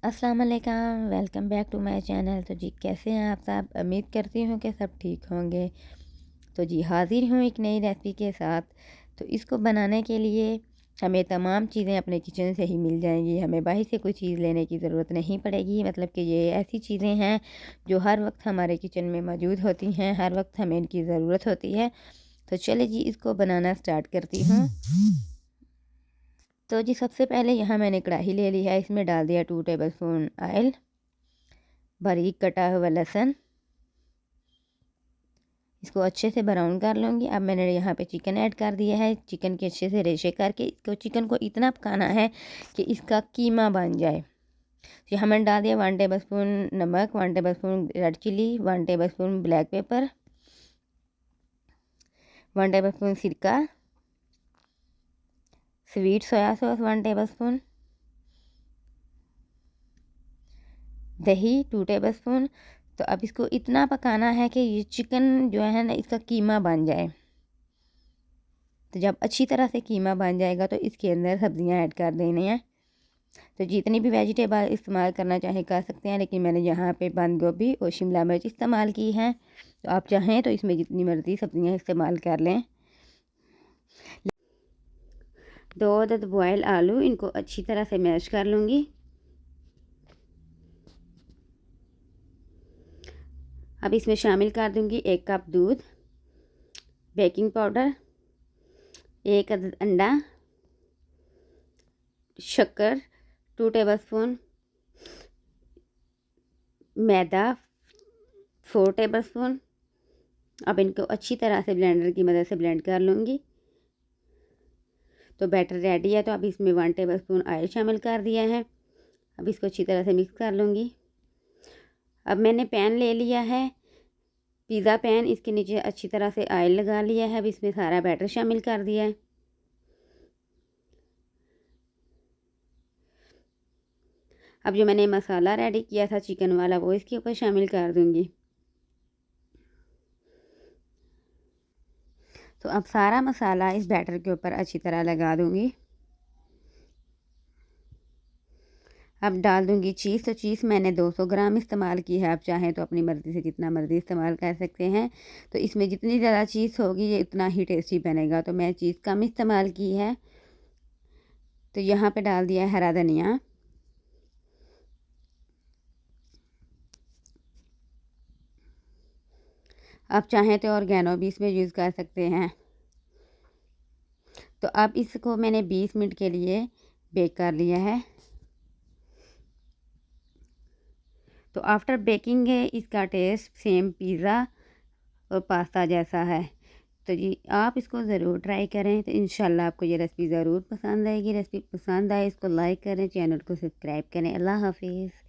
अस्सलाम वालेकुम, welcome back to my channel. तो जी कैसे हैं आप सब? उम्मीद करती हूँ कि सब ठीक होंगे। तो जी हाज़िर हूँ एक नई रेसिपी के साथ। तो इसको बनाने के लिए हमें तमाम चीज़ें अपने किचन से ही मिल जाएंगी, हमें बाहर से कोई चीज़ लेने की ज़रूरत नहीं पड़ेगी। मतलब कि ये ऐसी चीज़ें हैं जो हर वक्त हमारे किचन में मौजूद होती हैं, हर वक्त हमें इनकी ज़रूरत होती है। तो चले जी इसको बनाना स्टार्ट करती हूँ। तो जी सबसे पहले यहाँ मैंने कढ़ाई ले ली है, इसमें डाल दिया 2 टेबलस्पून ऑयल, बारीक कटा हुआ लहसुन, इसको अच्छे से ब्राउन कर लूँगी। अब मैंने यहाँ पे चिकन ऐड कर दिया है, चिकन के अच्छे से रेशे करके इसको चिकन को इतना पकाना है कि इसका कीमा बन जाए। यहाँ मैंने डाल दिया 1 टेबलस्पून नमक, 1 tablespoon red chilli, 1 tablespoon black pepper, 1 tablespoon सिरका, स्वीट सोया सॉस 1 टेबलस्पून, दही 2 टेबलस्पून। तो अब इसको इतना पकाना है कि ये चिकन जो है ना इसका कीमा बन जाए। तो जब अच्छी तरह से कीमा बन जाएगा तो इसके अंदर सब्जियां ऐड कर देनी हैं। तो जितनी भी वेजिटेबल इस्तेमाल करना चाहें कर सकते हैं, लेकिन मैंने यहाँ पे बंद गोभी और शिमला मिर्च इस्तेमाल की हैं। तो आप चाहें तो इसमें जितनी मर्ज़ी सब्जियां इस्तेमाल कर लें। 2 अदद बॉयल आलू, इनको अच्छी तरह से मैश कर लूँगी। अब इसमें शामिल कर दूँगी 1 कप दूध, बेकिंग पाउडर, 1 अदद अंडा, शक्कर 2 टेबलस्पून, मैदा 4 टेबलस्पून। अब इनको अच्छी तरह से ब्लेंडर की मदद से ब्लेंड कर लूँगी। तो बैटर रेडी है। तो अब इसमें 1 टेबलस्पून ऑयल शामिल कर दिया है। अब इसको अच्छी तरह से मिक्स कर लूँगी। अब मैंने पैन ले लिया है, पिज़्ज़ा पैन, इसके नीचे अच्छी तरह से ऑयल लगा लिया है। अब इसमें सारा बैटर शामिल कर दिया है। अब जो मैंने मसाला रेडी किया था चिकन वाला, वो इसके ऊपर शामिल कर दूँगी। तो अब सारा मसाला इस बैटर के ऊपर अच्छी तरह लगा दूँगी। अब डाल दूँगी चीज़। तो चीज़ मैंने 200 ग्राम इस्तेमाल की है, आप चाहें तो अपनी मर्ज़ी से जितना मर्ज़ी इस्तेमाल कर सकते हैं। तो इसमें जितनी ज़्यादा चीज़ होगी ये उतना ही टेस्टी बनेगा। तो मैं चीज़ कम इस्तेमाल की है। तो यहाँ पे डाल दिया है हरा धनिया, आप चाहें तो ऑर्गेनो भी इसमें यूज़ कर सकते हैं। तो अब इसको मैंने 20 मिनट के लिए बेक कर लिया है। तो आफ्टर बेकिंग इसका टेस्ट सेम पिज़्ज़ा और पास्ता जैसा है। तो जी आप इसको ज़रूर ट्राई करें। तो इंशाल्लाह आपको ये रेसिपी ज़रूर पसंद आएगी। रेसिपी पसंद आए इसको लाइक करें, चैनल को सब्सक्राइब करें। अल्लाह हाफिज़।